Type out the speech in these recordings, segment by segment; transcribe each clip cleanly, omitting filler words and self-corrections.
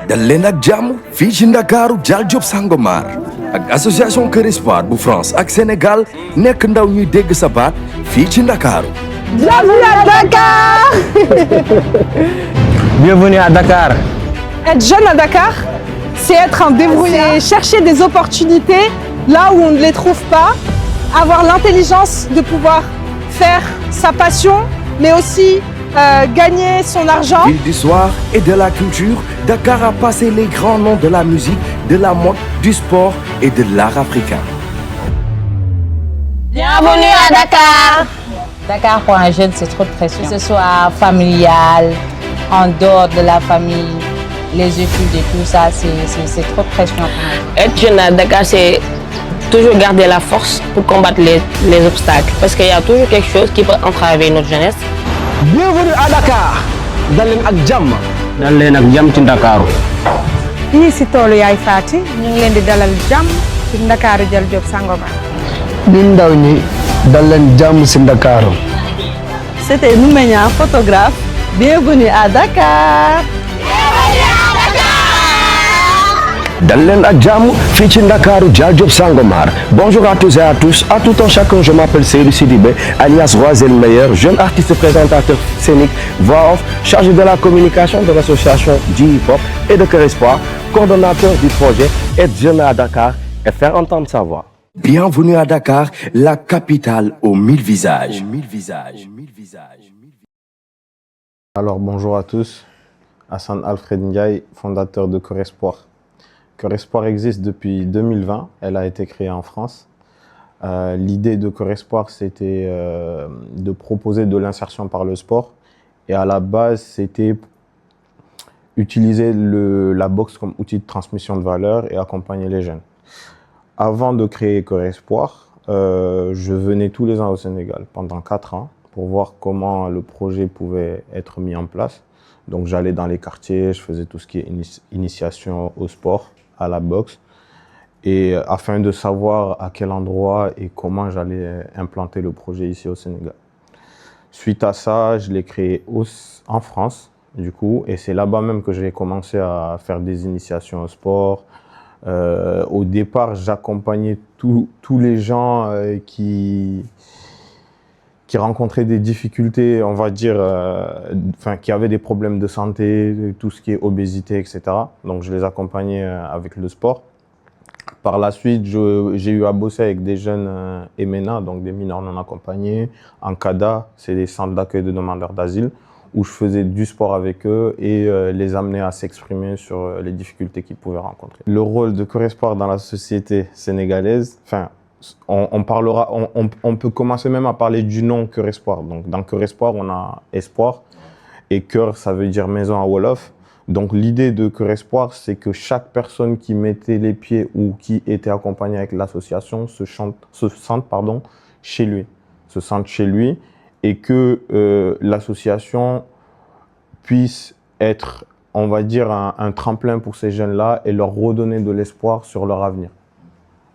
dal leen ak jàmm fii ci Ndakaaru Dial Diop Sangomar ak association Kër Espoir bu France ak Sénégal nekk ndaw ñuy dégg sa baat fii ci Ndakaaru. Bienvenue à Dakar. Bienvenue à Dakar. Être jeune à Dakar, c'est être un débrouillard, c'est chercher des opportunités là où on ne les trouve pas, avoir l'intelligence de pouvoir faire sa passion, mais aussi gagner son argent. Ville d'histoire et de la culture, Dakar a passé les grands noms de la musique, de la mode, du sport et de l'art africain. Bienvenue à Dakar. Dakar pour un jeune, c'est trop de pression. Que ce soit familial, en dehors de la famille, les études et tout ça, c'est trop de pression. Être jeune à Dakar, c'est toujours garder la force pour combattre les obstacles. Parce qu'il y a toujours quelque chose qui peut entraver notre jeunesse. Bienvenue à Dakar. dal leen ak jàmm. dal leen ak jàmm ci Ndakaaru. fii si toolu Yaay Faty ñu ngi leen di dalal jàmm ci Ndakaaru Dial Diop Sangomar. ñun ndaw ñi dal leen jàmm si Ndakaaru. C'était Noumenia, photographe. Bienvenue à Dakar. dal leen ak jàmm fii ci Ndakaaru Dial Diop Sangomar. Bonjour à tous et à tous, à tout un chacun, je m'appelle Seydou Sidibé, alias Roisel Meilleur, jeune artiste présentateur scénique, voix off, chargé de la communication de l'association J-Hip-Hop et de Kër Espoir, coordonnateur du projet Être jeune à Dakar et faire entendre sa voix. Bienvenue à Dakar, la capitale aux 1000 visages. Alors bonjour à tous, Hassan Alfred Ndiaye, fondateur de Kër Espoir. Kër Espoir existe depuis 2020, elle a été créée en France. L'idée de Kër Espoir, c'était de proposer de l'insertion par le sport. Et à la base, c'était utiliser la boxe comme outil de transmission de valeur et accompagner les jeunes. Avant de créer Kër Espoir, je venais tous les ans au Sénégal pendant 4 ans pour voir comment le projet pouvait être mis en place. Donc j'allais dans les quartiers, je faisais tout ce qui est initiation au sport, à la boxe, et afin de savoir à quel endroit et comment j'allais implanter le projet ici au Sénégal. Suite à ça, je l'ai créé en France, du coup, et c'est là-bas même que j'ai commencé à faire des initiations au sport. Au départ, j'accompagnais tous les gens qui rencontraient des difficultés, on va dire, qui avaient des problèmes de santé, tout ce qui est obésité, etc. Donc, je les accompagnais avec le sport. Par la suite, j'ai eu à bosser avec des jeunes MNA, donc des mineurs non accompagnés, en CADA, c'est des centres d'accueil de demandeurs d'asile, où je faisais du sport avec eux et les amener à s'exprimer sur les difficultés qu'ils pouvaient rencontrer. Le rôle de Kër Espoir dans la société sénégalaise, on peut commencer même à parler du nom Kër Espoir. Donc, dans Kër Espoir, on a espoir et Kër, ça veut dire maison en Wolof. Donc, l'idée de Kër Espoir, c'est que chaque personne qui mettait les pieds ou qui était accompagnée avec l'association se sente chez lui et que l'association puisse être, on va dire, un tremplin pour ces jeunes-là et leur redonner de l'espoir sur leur avenir.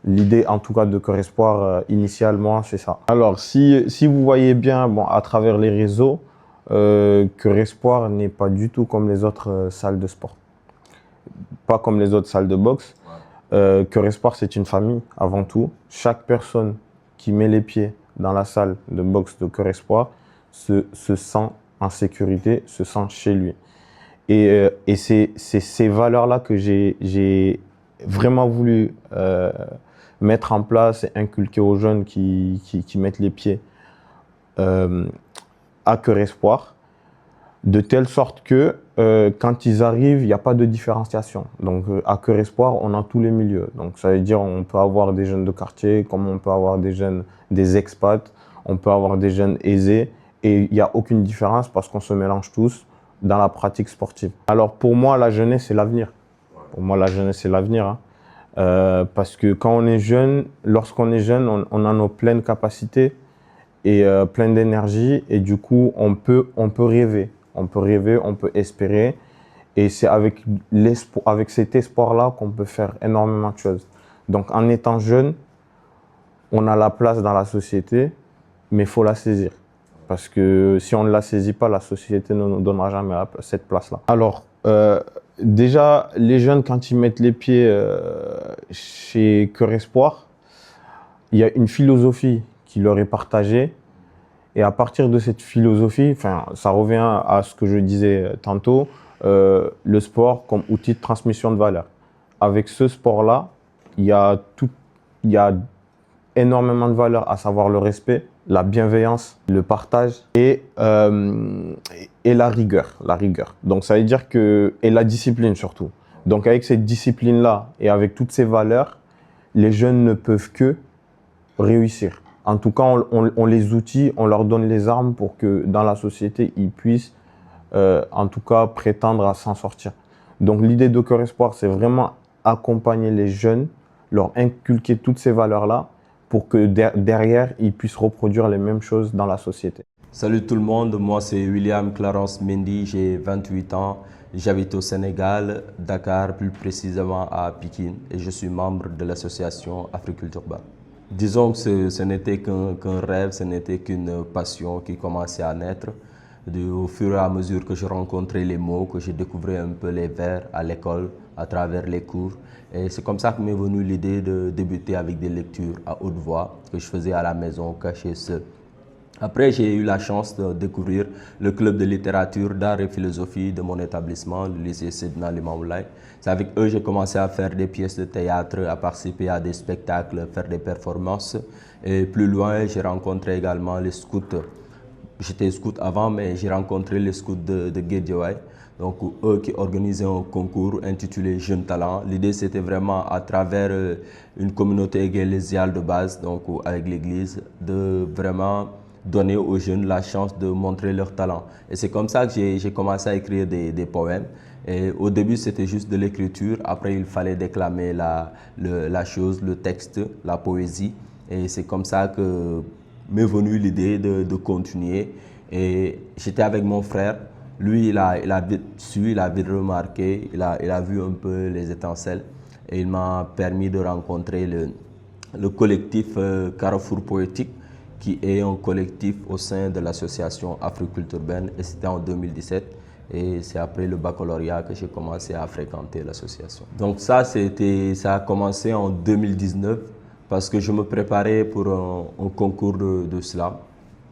L'idée, en tout cas, de Kër Espoir, initialement, c'est ça. Alors, si vous voyez bien, bon, à travers les réseaux, Kër Espoir n'est pas du tout comme les autres salles de sport. Pas comme les autres salles de boxe. Kër Espoir, c'est une famille, avant tout. Chaque personne qui met les pieds dans la salle de boxe de Kër Espoir se sent en sécurité, se sent chez lui. Et c'est ces valeurs-là que j'ai vraiment voulu mettre en place et inculquer aux jeunes qui mettent les pieds à Kër Espoir, de telle sorte que quand ils arrivent, il n'y a pas de différenciation. Donc à Kër Espoir, on a tous les milieux. Donc ça veut dire on peut avoir des jeunes de quartier, comme on peut avoir des expats, on peut avoir des jeunes aisés, et il n'y a aucune différence parce qu'on se mélange tous dans la pratique sportive. Alors pour moi, la jeunesse, c'est l'avenir. Pour moi, la jeunesse, c'est l'avenir. Hein. Parce que quand on est jeune, lorsqu'on est jeune, on a nos pleines capacités et plein d'énergie, et du coup, on peut rêver. On peut rêver, on peut espérer, et c'est avec cet espoir-là qu'on peut faire énormément de choses. Donc en étant jeune, on a la place dans la société, mais il faut la saisir. Parce que si on ne la saisit pas, la société ne nous donnera jamais cette place-là. Alors, Déjà, les jeunes, quand ils mettent les pieds chez Cœur Espoir, il y a une philosophie qui leur est partagée. Et à partir de cette philosophie, ça revient à ce que je disais tantôt, le sport comme outil de transmission de valeurs. Avec ce sport-là, il y a énormément de valeurs, à savoir le respect, la bienveillance, le partage et la rigueur. Donc ça veut dire et la discipline surtout. Donc avec cette discipline-là et avec toutes ces valeurs, les jeunes ne peuvent que réussir. En tout cas, on les outille, on leur donne les armes pour que dans la société, ils puissent en tout cas prétendre à s'en sortir. Donc l'idée de Cœur Espoir, c'est vraiment accompagner les jeunes, leur inculquer toutes ces valeurs-là pour que derrière, ils puissent reproduire les mêmes choses dans la société. Salut tout le monde, moi c'est William Clarence Mendy, j'ai 28 ans, j'habite au Sénégal, Dakar, plus précisément à Pikine, et je suis membre de l'association Africulture Urbaine. Disons que ce n'était qu'un rêve, ce n'était qu'une passion qui commençait à naître. Au fur et à mesure que je rencontrais les mots, que je découvrais un peu les vers à l'école, à travers les cours. Et c'est comme ça que m'est venue l'idée de débuter avec des lectures à haute voix que je faisais à la maison, caché seul. Après, j'ai eu la chance de découvrir le club de littérature, d'art et philosophie de mon établissement, le lycée Seydina Limamou Laye. C'est avec eux que j'ai commencé à faire des pièces de théâtre, à participer à des spectacles, faire des performances. Et plus loin, j'ai rencontré également les scouts. J'étais scout avant, mais j'ai rencontré les scouts de Guédiawaye. Donc, eux qui organisaient un concours intitulé Jeunes Talents. L'idée, c'était vraiment à travers une communauté ecclésiale de base, donc avec l'église, de vraiment donner aux jeunes la chance de montrer leur talent. Et c'est comme ça que j'ai commencé à écrire des poèmes. Et au début, c'était juste de l'écriture. Après, il fallait déclamer la chose, le texte, la poésie. Et c'est comme ça que m'est venue l'idée de continuer. Et j'étais avec mon frère. Lui, il a vite su, il a vite remarqué, il a vu un peu les étincelles. Et il m'a permis de rencontrer le collectif Carrefour Poétique, qui est un collectif au sein de l'association Africulture Urbaine. Et c'était en 2017. Et c'est après le baccalauréat que j'ai commencé à fréquenter l'association. Donc ça a commencé en 2019 parce que je me préparais pour un concours de slam,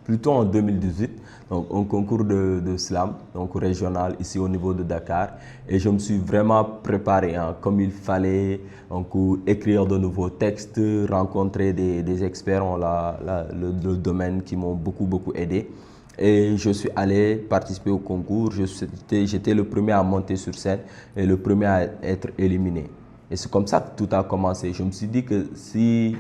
plutôt en 2018, donc un concours de slam, donc régional ici au niveau de Dakar. Et je me suis vraiment préparé comme il fallait, donc écrire de nouveaux textes, rencontrer des experts en le domaine qui m'ont beaucoup aidé. Et je suis allé participer au concours. J'étais le premier à monter sur scène et le premier à être éliminé. Et c'est comme ça que tout a commencé. Je me suis dit que si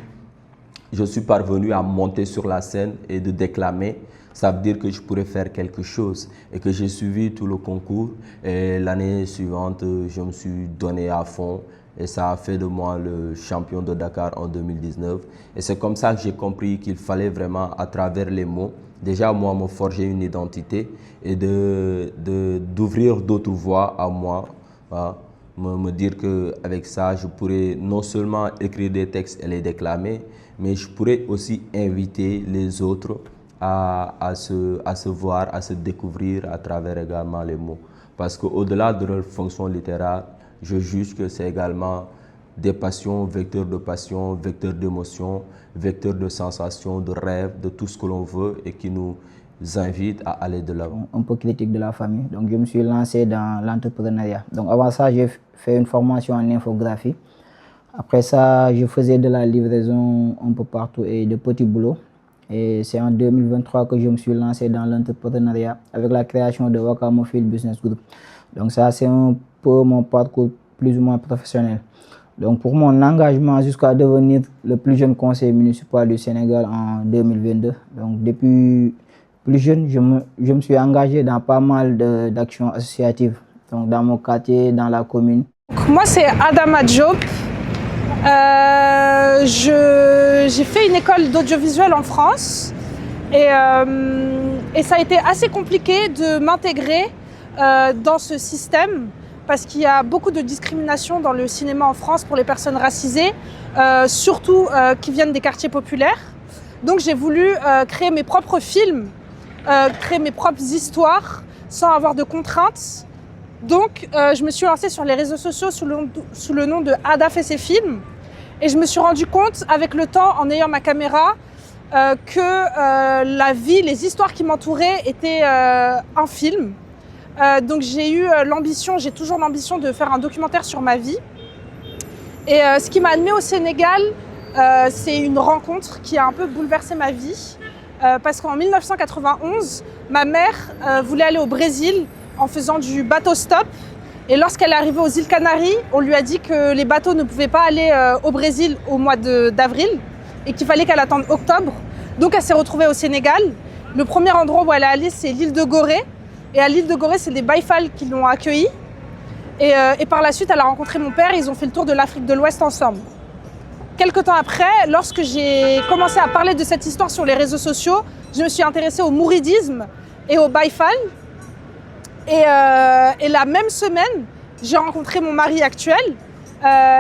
je suis parvenu à monter sur la scène et de déclamer, ça veut dire que je pourrais faire quelque chose. Et que j'ai suivi tout le concours. Et l'année suivante, je me suis donné à fond. Et ça a fait de moi le champion de Dakar en 2019. Et c'est comme ça que j'ai compris qu'il fallait vraiment, à travers les mots, déjà moi, me forger une identité et d'ouvrir d'autres voies à moi. Voilà. Me dire qu'avec ça, je pourrais non seulement écrire des textes et les déclamer, mais je pourrais aussi inviter les autres à se voir, à se découvrir à travers également les mots. Parce qu'au-delà de leur fonction littéraire, je juge que c'est également des passions, vecteurs de passion, vecteurs d'émotion, vecteurs de sensations, de rêves, de tout ce que l'on veut et qui nous invite à aller de l'avant. Un peu critique de la famille, donc je me suis lancé dans l'entrepreneuriat. Donc avant ça, j'ai fait une formation en infographie. Après ça, je faisais de la livraison un peu partout et de petits boulots. Et c'est en 2023 que je me suis lancé dans l'entrepreneuriat avec la création de Wakamofil Business Group. Donc ça, c'est un peu mon parcours plus ou moins professionnel. Donc pour mon engagement jusqu'à devenir le plus jeune conseiller municipal du Sénégal en 2022. Donc depuis plus jeune, je me suis engagé dans pas mal d'actions associatives, donc dans mon quartier, dans la commune. Moi, c'est Adama Diop. J'ai fait une école d'audiovisuel en France et ça a été assez compliqué de m'intégrer dans ce système parce qu'il y a beaucoup de discrimination dans le cinéma en France pour les personnes racisées, surtout qui viennent des quartiers populaires. Donc j'ai voulu créer mes propres films, créer mes propres histoires sans avoir de contraintes Donc, je me suis lancée sur les réseaux sociaux sous le nom de Ada fait ses films. Et je me suis rendu compte, avec le temps, en ayant ma caméra, que la vie, les histoires qui m'entouraient étaient un film. Donc, j'ai toujours l'ambition de faire un documentaire sur ma vie. Et ce qui m'a amenée au Sénégal, c'est une rencontre qui a un peu bouleversé ma vie. Parce qu'en 1991, ma mère voulait aller au Brésil en faisant du bateau stop. Et lorsqu'elle est arrivée aux îles Canaries, on lui a dit que les bateaux ne pouvaient pas aller au Brésil au mois d'avril et qu'il fallait qu'elle attende octobre. Donc elle s'est retrouvée au Sénégal. Le premier endroit où elle est allée, c'est l'île de Gorée. Et à l'île de Gorée, c'est des Baïfal qui l'ont accueillie. Et par la suite, elle a rencontré mon père et ils ont fait le tour de l'Afrique de l'Ouest ensemble. Quelque temps après, lorsque j'ai commencé à parler de cette histoire sur les réseaux sociaux, je me suis intéressée au mouridisme et au Baïfal. Et la même semaine, j'ai rencontré mon mari actuel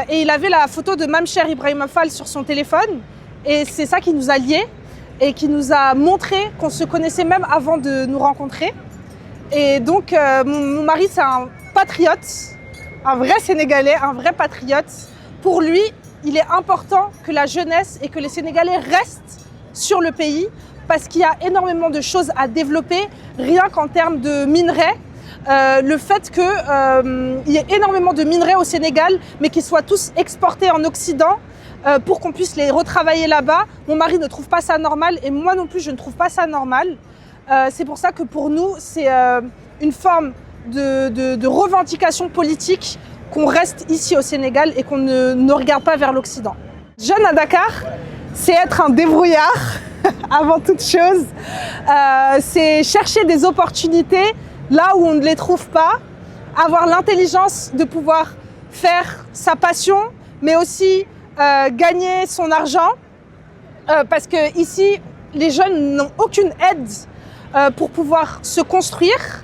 et il avait la photo de Mamcher Ibrahima Fall sur son téléphone. Et c'est ça qui nous a liés et qui nous a montré qu'on se connaissait même avant de nous rencontrer. Et donc, mon mari, c'est un patriote, un vrai Sénégalais, un vrai patriote. Pour lui, il est important que la jeunesse et que les Sénégalais restent sur le pays parce qu'il y a énormément de choses à développer, rien qu'en termes de minerais. Le fait qu'il y ait énormément de minerais au Sénégal, mais qu'ils soient tous exportés en Occident pour qu'on puisse les retravailler là-bas. Mon mari ne trouve pas ça normal et moi non plus, je ne trouve pas ça normal. C'est pour ça que pour nous, c'est une forme de revendication politique qu'on reste ici au Sénégal et qu'on ne regarde pas vers l'Occident. Jeune à Dakar, c'est être un débrouillard avant toute chose. C'est chercher des opportunités là où on ne les trouve pas, avoir l'intelligence de pouvoir faire sa passion, mais aussi gagner son argent. Parce que ici, les jeunes n'ont aucune aide pour pouvoir se construire.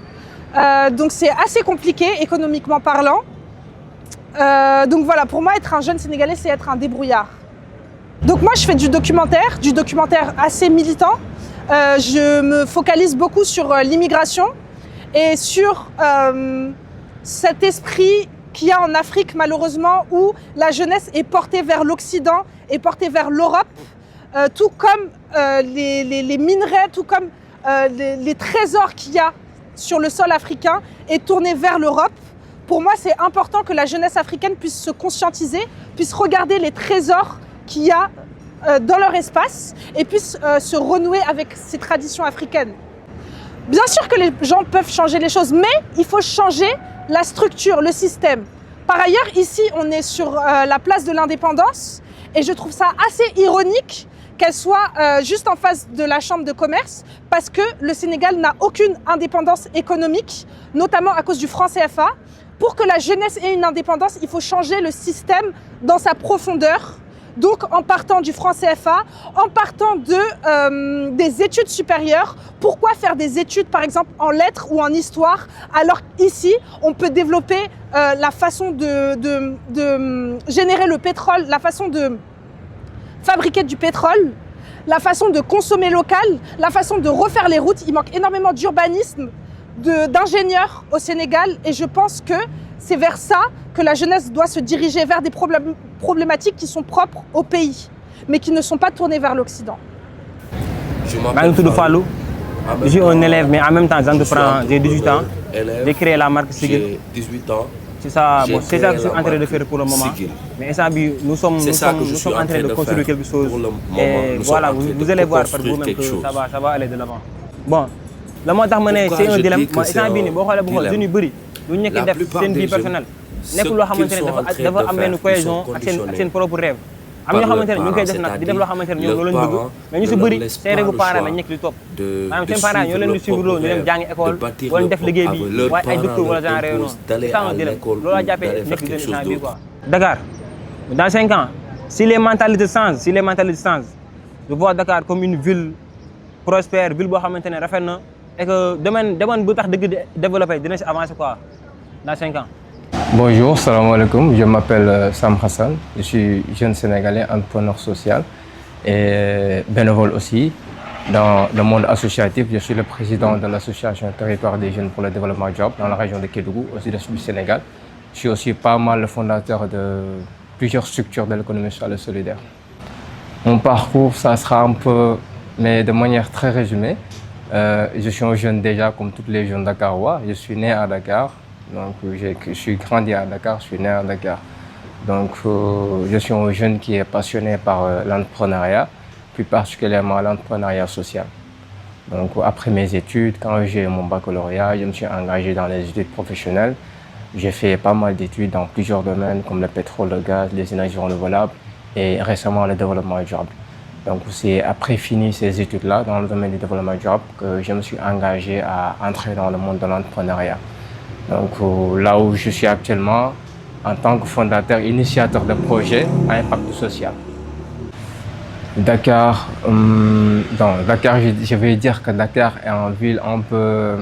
Donc c'est assez compliqué économiquement parlant. Donc voilà, pour moi, être un jeune Sénégalais, c'est être un débrouillard. Donc moi, je fais du documentaire assez militant. Je me focalise beaucoup sur l'immigration et sur cet esprit qu'il y a en Afrique, malheureusement, où la jeunesse est portée vers l'Occident et portée vers l'Europe, tout comme les minerais, tout comme les trésors qu'il y a sur le sol africain est tourné vers l'Europe. Pour moi, c'est important que la jeunesse africaine puisse se conscientiser, puisse regarder les trésors qu'il y a dans leur espace et puisse se renouer avec ces traditions africaines. Bien sûr que les gens peuvent changer les choses, mais il faut changer la structure, le système. Par ailleurs, ici, on est sur la place de l'Indépendance et je trouve ça assez ironique qu'elle soit juste en face de la Chambre de commerce parce que le Sénégal n'a aucune indépendance économique, notamment à cause du franc CFA. Pour que la jeunesse ait une indépendance, il faut changer le système dans sa profondeur. Donc en partant du franc CFA, en partant des études supérieures. Pourquoi faire des études par exemple en lettres ou en histoire alors qu'ici on peut développer la façon de générer le pétrole, la façon de fabriquer du pétrole, la façon de consommer local, la façon de refaire les routes. Il manque énormément d'urbanisme, d'ingénieurs au Sénégal et je pense que c'est vers ça que la jeunesse doit se diriger, vers des problématiques qui sont propres au pays, mais qui ne sont pas tournées vers l'Occident. Je m'appelle Fallou, je suis un élève, mais en même temps j'entreprends, j'ai 18 ans, j'ai créé la marque Sigil. J'ai 18 ans. C'est ça, bon, c'est ça que je suis en train de faire pour le moment. Mais ça, nous sommes en train de construire quelque chose. Et voilà, vous allez voir par vous-même que ça va aller de l'avant. Bon, le mot d'harmonie, c'est un dilemme. Moi, c'est un bini, bon, voilà, je ne bari, nous n'y a que une vie personnelle. Nekk loo xamante ne dafa am benn cohésion ak seen propre rêve. Am ñoo xamante ne ñu ngi koy def nag di def loo xamante ne ñoom loolu lañ bëgg mais ñu si bëri seen rêve parents lañ nekk di topp maanaam seen parents ñoo leen di suivre loolu ñu dem jàngi école wala ñu def liggéey bi waaye ay docteur wala genre yooyu noonu c'est ça di leen loolu laa jàppee nekk di leen bi quoi. Dakar dans 5 ans si les mentalités changent je vois Dakar comme une ville prospère ville boo xamante ne rafet na et que domaine bu tax dëgg développé dina si avancer quoi dans 5 ans. Bonjour, salam alaikum, je m'appelle Sam Hassan, je suis jeune Sénégalais, entrepreneur social et bénévole aussi. dans le monde associatif. Je suis le président de l'association Territoire des jeunes pour le développement job dans la région de Kédougou, au sud-est du Sénégal. Je suis aussi pas mal le fondateur de plusieurs structures de l'économie sociale et solidaire. Mon parcours, ça sera un peu, mais de manière très résumée. Je suis un jeune déjà comme tous les jeunes dakarois. Je suis né à Dakar, donc je suis grandi à Dakar, je suis né à Dakar. Donc je suis un jeune qui est passionné par l'entrepreneuriat, plus particulièrement l'entrepreneuriat social. Donc après mes études, quand j'ai eu mon baccalauréat, je me suis engagé dans les études professionnelles. J'ai fait pas mal d'études dans plusieurs domaines comme le pétrole, le gaz, les énergies renouvelables et récemment le développement durable. Donc c'est après fini ces études-là dans le domaine du développement durable que je me suis engagé à entrer dans le monde de l'entrepreneuriat. Donc là où je suis actuellement en tant que fondateur, initiateur de projets à impact social. Dakar, je vais dire que Dakar est une ville un peu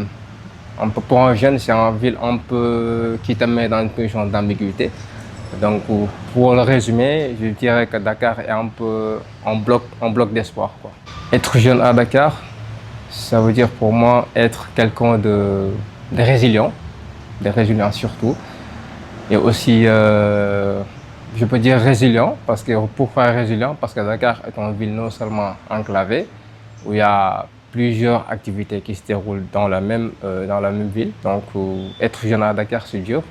pour un jeune, c'est une ville un peu qui te met dans une position d'ambiguïté. Donc pour le résumer, je dirais que Dakar est un peu un bloc d'espoir. Être jeune à Dakar, ça veut dire pour moi être quelqu'un de résilient surtout. Et aussi, je peux dire résilient, parce que pourquoi résilient? Parce que Dakar est une ville non seulement enclavée, où il y a plusieurs activités qui se déroulent dans la même ville. Donc être jeune à Dakar, c'est dur,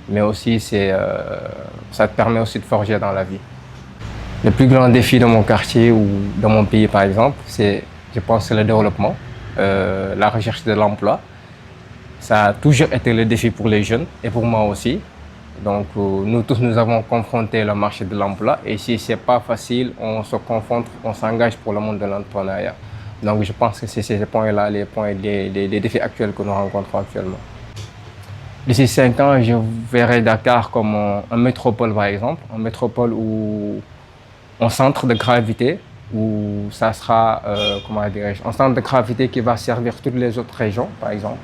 mais aussi ça te permet aussi de forger dans la vie. Le plus grand défi de mon quartier ou de mon pays, par exemple, je pense, c'est le développement, la recherche de l'emploi. Ça a toujours été le défi pour les jeunes et pour moi aussi. Donc nous tous, nous avons confronté le marché de l'emploi et si ce n'est pas facile, on se confronte, on s'engage pour le monde de l'entrepreneuriat. Donc je pense que c'est ces points-là, les défis actuels que nous rencontrons actuellement. D'ici 5 ans, je verrai Dakar comme une métropole par exemple, une métropole où un centre de gravité, où ça sera, un centre de gravité qui va servir toutes les autres régions par exemple.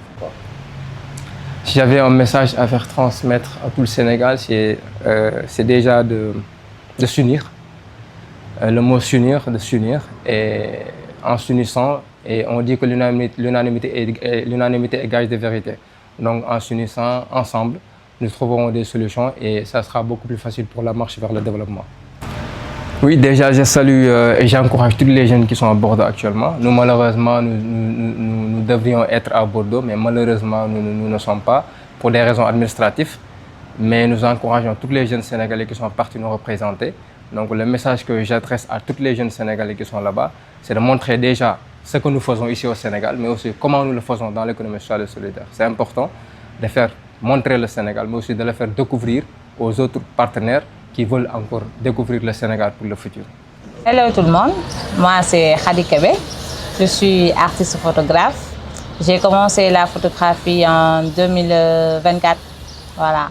Si j'avais un message à faire transmettre à tout le Sénégal, c'est déjà de s'unir. Le mot s'unir, de s'unir. Et en s'unissant, et on dit que l'unanimité est gage de vérité. Donc en s'unissant ensemble, nous trouverons des solutions et ça sera beaucoup plus facile pour la marche vers le développement. Oui, déjà, je salue et j'encourage tous les jeunes qui sont à Bordeaux actuellement. Nous, malheureusement, nous devrions être à Bordeaux, mais malheureusement, nous ne sommes pas pour des raisons administratives. Mais nous encourageons tous les jeunes Sénégalais qui sont partis nous représenter. Donc, le message que j'adresse à tous les jeunes Sénégalais qui sont là-bas, c'est de montrer déjà ce que nous faisons ici au Sénégal, mais aussi comment nous le faisons dans l'économie sociale et solidaire. C'est important de faire montrer le Sénégal, mais aussi de le faire découvrir aux autres partenaires qui veulent encore découvrir le Sénégal pour le futur. Hello tout le monde, moi c'est Khady Kébé, je suis artiste photographe. J'ai commencé la photographie en 2024 à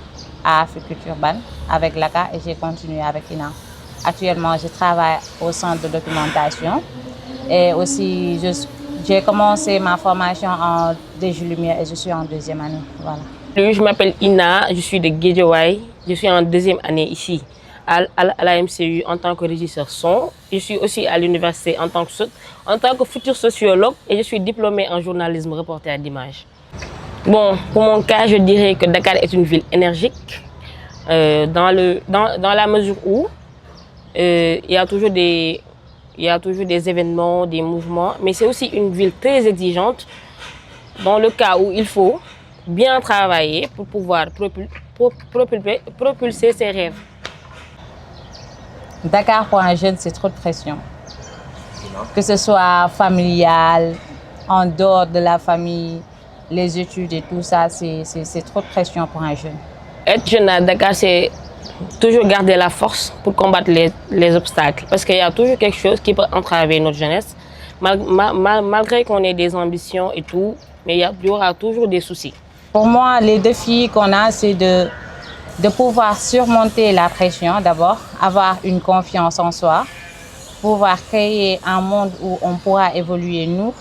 Africulture Urban avec l'ACA et j'ai continué avec INA. Actuellement, je travaille au centre de documentation et aussi j'ai commencé ma formation en DG Lumière et je suis en 2e année. Voilà. Je m'appelle Ina, je suis de Guédiawaye. Je suis en 2e année ici à la MCU en tant que régisseur son. Je suis aussi à l'université en tant que futur sociologue et je suis diplômée en journalisme reporter d'image. Bon, pour mon cas, je dirais que Dakar est une ville énergique dans la mesure où il y a toujours des événements, des mouvements, mais c'est aussi une ville très exigeante dans le cas où il faut bien travailler pour pouvoir propulser ses rêves. Dakar pour un jeune, c'est trop de pression. Que ce soit familial, en dehors de la famille, les études et tout ça, c'est trop de pression pour un jeune. Être jeune à Dakar, c'est toujours garder la force pour combattre les obstacles. Parce qu'il y a toujours quelque chose qui peut entraver notre jeunesse. Malgré qu'on ait des ambitions et tout, mais il y aura toujours des soucis. Pour moi, les défis qu'on a, c'est de pouvoir surmonter la pression d'abord, avoir une confiance en soi, pouvoir créer un monde où on pourra évoluer nous,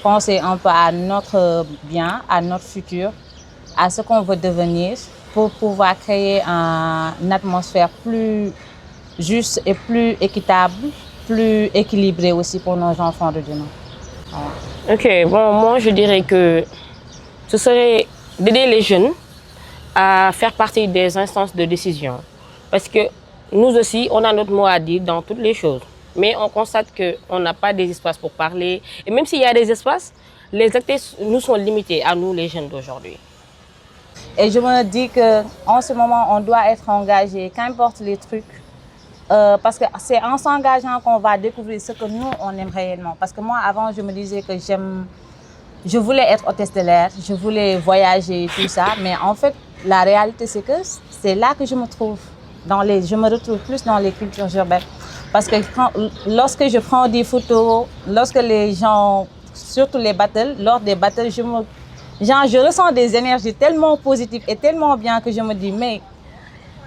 penser un peu à notre bien, à notre futur, à ce qu'on veut devenir, pour pouvoir créer une atmosphère plus juste et plus équitable, plus équilibrée aussi pour nos enfants de demain. Ok, bon, moi je dirais que ce serait d'aider les jeunes à faire partie des instances de décision. Parce que nous aussi, on a notre mot à dire dans toutes les choses. Mais on constate qu'on n'a pas des espaces pour parler. Et même s'il y a des espaces, les acteurs nous sont limités, à nous les jeunes d'aujourd'hui. Et je me dis qu'en ce moment, on doit être engagé, qu'importe les trucs. Parce que c'est en s'engageant qu'on va découvrir ce que nous, on aime réellement. Parce que moi, avant, je me disais que je voulais être hôtesse de l'air, je voulais voyager et tout ça. Mais en fait, la réalité, c'est que c'est là que je me trouve. Je me retrouve plus dans les cultures urbaines. Parce que lorsque je prends des photos, lorsque les gens, surtout les battles, lors des battles, je ressens des énergies tellement positives et tellement bien que je me dis, mais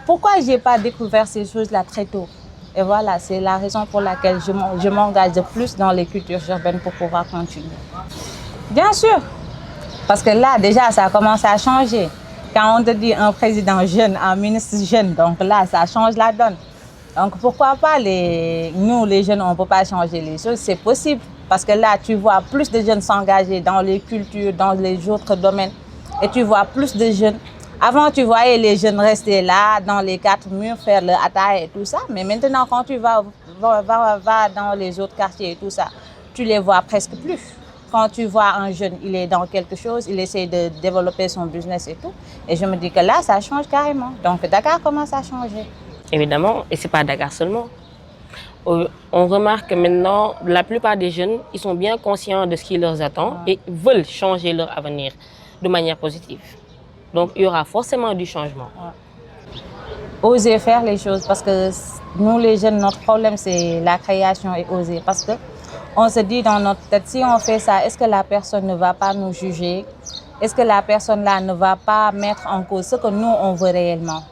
pourquoi je n'ai pas découvert ces choses-là très tôt? Et voilà, c'est la raison pour laquelle je m'engage de plus dans les cultures urbaines pour pouvoir continuer. Bien sûr, parce que là, déjà, ça a commencé à changer. Quand on te dit un président jeune, un ministre jeune, donc là, ça change la donne. Donc pourquoi pas, nous, les jeunes, on ne peut pas changer les choses, c'est possible. Parce que là, tu vois plus de jeunes s'engager dans les cultures, dans les autres domaines. Et tu vois plus de jeunes. Avant, tu voyais les jeunes rester là, dans les 4 murs, faire le ataï et tout ça. Mais maintenant, quand tu vas dans les autres quartiers et tout ça, tu les vois presque plus. Quand tu vois un jeune, il est dans quelque chose, il essaie de développer son business et tout. Et je me dis que là, ça change carrément. Donc Dakar commence à changer. Évidemment, et ce n'est pas Dakar seulement. On remarque que maintenant, la plupart des jeunes, ils sont bien conscients de ce qui leur attend et veulent changer leur avenir de manière positive. Donc, il y aura forcément du changement. Oser faire les choses parce que nous, les jeunes, notre problème, c'est la création et oser. Parce qu'on se dit dans notre tête, si on fait ça, est-ce que la personne ne va pas nous juger? Est-ce que la personne-là ne va pas mettre en cause ce que nous, on veut réellement?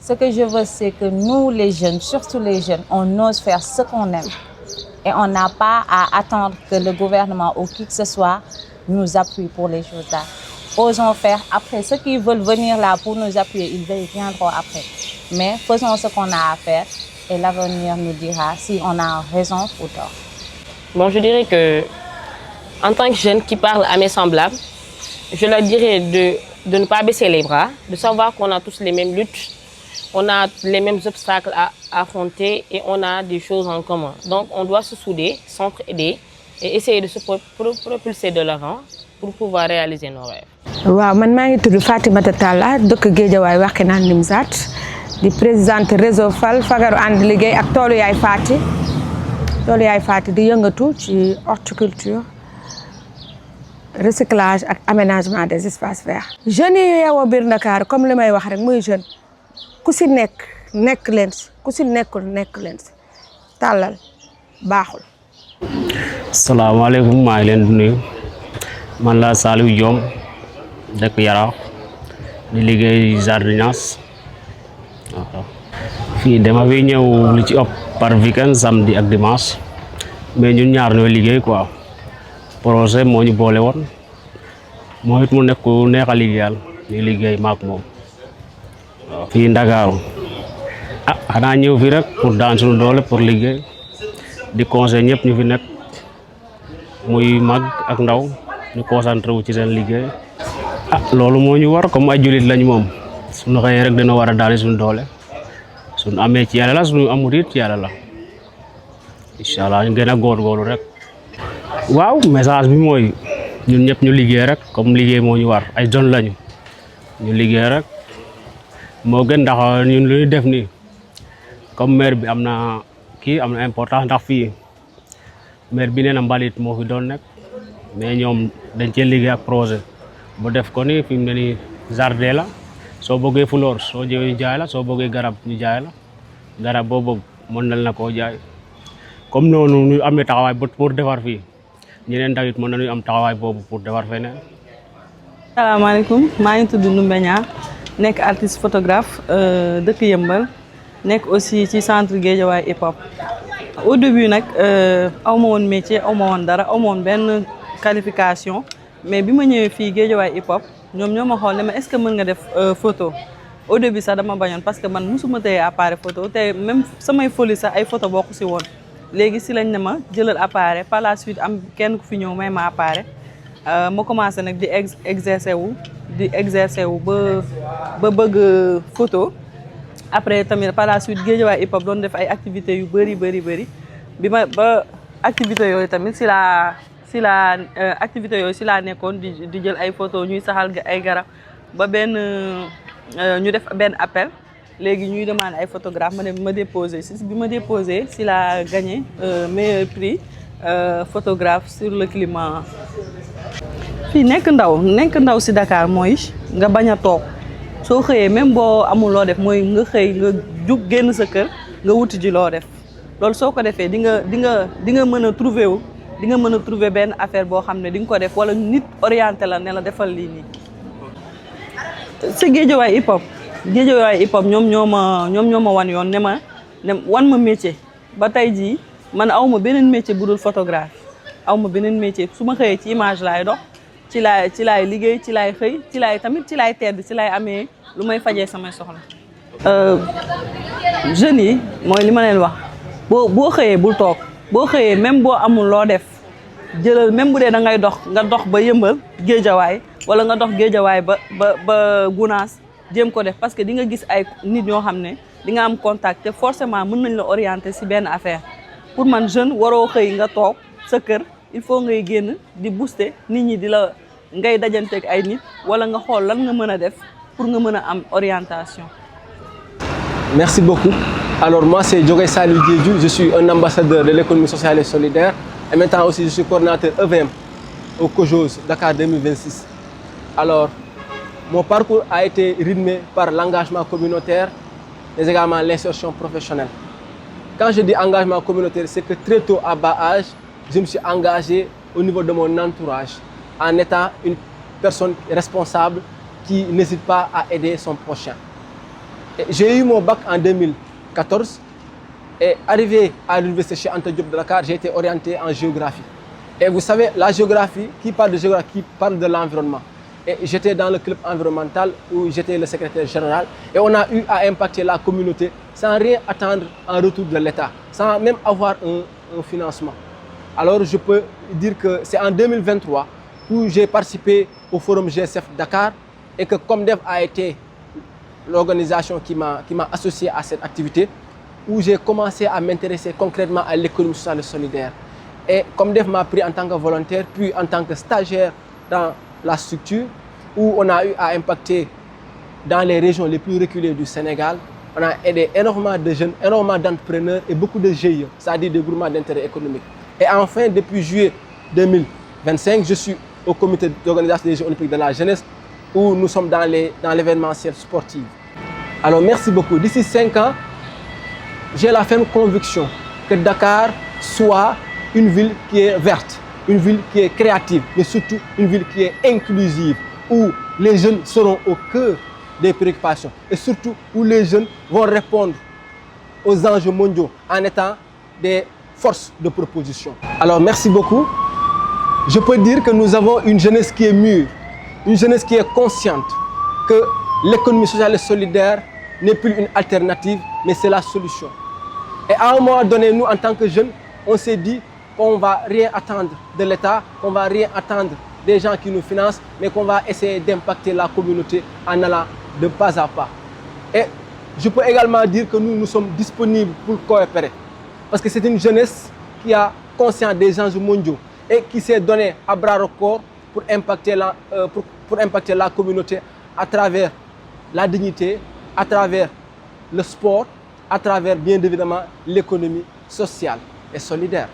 Ce que je veux, c'est que nous, les jeunes, surtout les jeunes, on ose faire ce qu'on aime. Et on n'a pas à attendre que le gouvernement ou qui que ce soit nous appuie pour les choses-là. Osons faire après. Ceux qui veulent venir là pour nous appuyer, ils viendront après. Mais faisons ce qu'on a à faire et l'avenir nous dira si on a raison ou tort. Bon, je dirais que, en tant que jeune qui parle à mes semblables, je leur dirais de ne pas baisser les bras, de savoir qu'on a tous les mêmes luttes, on a les mêmes obstacles à affronter et on a des choses en commun. Donc, on doit se souder, s'entraider et essayer de se propulser de l'avant pour pouvoir réaliser nos rêves. waaw man maa ngi tudd Fatimata Talla dëkk Guédiawaye Wakhinane Nimzatt di présidente réseau Fal Fagaru ànd liggéey ak toolu Yaay Faty di yëngatu ci horticulture recyclage ak aménagement des espaces verts. jeunes yi yeewoo biir Dakar comme li may wax rek muy jeune ku si nekk leen si ku si nekkul nekk leen si tàllal baaxul. salaamaaleykum maa ngi leen di nuyu man la Saliou Diom dëkk Yaraax di liggéey jardinage fii dama fi ñëw lu ci ëpp par weekend samedi ak dimanche mais ñun ñaar ñooy liggéey quoi projet moo ñu boole woon moo it mu nekk ku neex a liggéeyal ñu liggéey maak moom waaw fii Ndakaaru xanaa ñëw fi rek pour daan suñu doole pour liggéey di conseil ñëpp ñu fi nekk muy mag ak ndaw ñu concentré wu ci seen liggéey loolu moo ñu war comme ay jullit lañ moom suñu xëyee rek dina war a daal suñu doole suñu amee ci yàlla la suñu amul it ci yàlla la incha allah ñu gën a góorgóorlu rek. waaw message bi mooy ñun ñëpp ñu liggéey rek comme liggéey moo ñu war ay jeunes lañu ñu liggéey rek moo gën ndax ñun lu ñu def nii comme maire bi am na importance ndax fii maire bi nee na mbalit moo fi doon nekk mais ñoom dañ cee liggéey ak projet bu def ko ni fi mu ne nii jardin la soo bëggee fleur soo jëwee ñu jaay la soo bëggee garab ñu jaay la garab boo bëgg mën nañ la koo jaay comme noonu ñu amee taxawaay pour defar fii ñeneen tamit mën nañu am taxawaay boobu pour defar feneen. salaamaaleykum maa ngi tudd Ndoumbé Niang nekk artiste photographe dëkk Yëmbal nekk aussi ci centre Guédiawaye hip hop. au début nag aw ma woon métier aw ma woon dara aw ma woon benn qualification mais bi ma ñëwee fii Guédiawaye hip hop ñoom ñoo ma xool ne ma est-ce que mën nga def photo au début sax dama bañoon parce que man musuma téye appareil photo te même samay folie sax ay photo bokku si woon léegi si lañ ne ma jëlal appareil par la suite am kenn ku fi ñëw may ma appareil ma commencé nag di exercer wu ba bëgg photo. Après tamit par la suite Guédiawaye hip hop doon def ay activités yu bëri bi ma ba activités yooyu tamit si laa nekkoon di jël ay photo ñuy saxal ay garab ba benn ñu def benn appel léegi ñuy demande ay photographe ma ne ma déposé bi ma déposé si laa gagné meilleur prix photographe sur le climat. fii nekk ndaw si Dakar mooy nga bañ a toog soo xëyee même boo amul loo def mooy nga xëy nga jug génn sa kër nga wuti ji loo def loolu soo ko defee di nga mën a trouver wu di nga mën a trouver benn affaire boo xam ne di nga ko def wala nit orienté la ne la defal lii nii. si Guédiawaye hip hop ñoom ñoo ma wan yoon ne wan ma métier ba tey jii man aw ma beneen métier bu dul photographie aw ma beneen métier su ma xëyee ci image laay dox ci laay liggéey ci laay xëy ci laay tedd ci laay amee lu may fajee samay soxla. jeunes yi mooy li ma leen wax boo xëyee bul toog boo xëyee même boo amul loo def jëlal même bu dee da ngay dox nga dox ba Yëmbal Géejawaay wala nga dox Géejawaay ba Gunaas jéem ko def parce que di nga gis ay nit ñoo xam ne di nga am contact te forcément mën nañ la orienter ci benn affaire pour man jeune waroo xëy nga toog sa kër il faut ngay génn di booster nit ñi di la ngay dajanteeg ay nit wala nga xool lan nga mën a def pour nga mën a am orientation. Merci beaucoup. Alors moi c'est Diogué Saliou Diédhiou, je suis un ambassadeur de l'économie sociale et solidaire et maintenant aussi je suis coordinateur EVM au COJOS Dakar 2026. Alors mon parcours a été rythmé par l'engagement communautaire mais également l'insertion professionnelle. Quand je dis engagement communautaire, c'est que très tôt à bas âge, je me suis engagé au niveau de mon entourage en étant une personne responsable qui n'hésite pas à aider son prochain. J'ai eu mon bac en 2014 et arrivé à l'université Cheikh Anta Diop de Dakar, j'ai été orienté en géographie. Et vous savez, la géographie, qui parle de géographie, qui parle de l'environnement. Et j'étais dans le club environnemental où j'étais le secrétaire général et on a eu à impacter la communauté sans rien attendre en retour de l'État, sans même avoir un financement. Alors je peux dire que c'est en 2023 où j'ai participé au forum GSF Dakar et que Comdev a été l'organisation qui m'a associé à cette activité où j'ai commencé à m'intéresser concrètement à l'économie sociale et solidaire. Et Comdev m'a pris en tant que volontaire, puis en tant que stagiaire dans la structure où on a eu à impacter dans les régions les plus reculées du Sénégal. On a aidé énormément de jeunes, énormément d'entrepreneurs et beaucoup de GIE, c'est-à-dire des groupements d'intérêt économique. Et enfin, depuis juillet 2025, je suis au comité d'organisation des Jeux olympiques de la jeunesse où nous sommes dans l'événementiel sportif. Alors merci beaucoup. D'ici 5 ans, j'ai la ferme conviction que Dakar soit une ville qui est verte, une ville qui est créative, mais surtout une ville qui est inclusive, où les jeunes seront au cœur des préoccupations et surtout où les jeunes vont répondre aux enjeux mondiaux en étant des forces de proposition. Alors merci beaucoup. Je peux dire que nous avons une jeunesse qui est mûre, une jeunesse qui est consciente que l'économie sociale et solidaire n'est plus une alternative, mais c'est la solution. Et à un moment donné, nous, en tant que jeunes, on s'est dit qu'on ne va rien attendre de l'État, qu'on ne va rien attendre des gens qui nous financent, mais qu'on va essayer d'impacter la communauté en allant de pas à pas. Et je peux également dire que nous sommes disponibles pour coopérer. Parce que c'est une jeunesse qui a conscience des enjeux mondiaux et qui s'est donné à bras le corps pour impacter la communauté à travers la dignité, à travers le sport, à travers bien évidemment l'économie sociale et solidaire.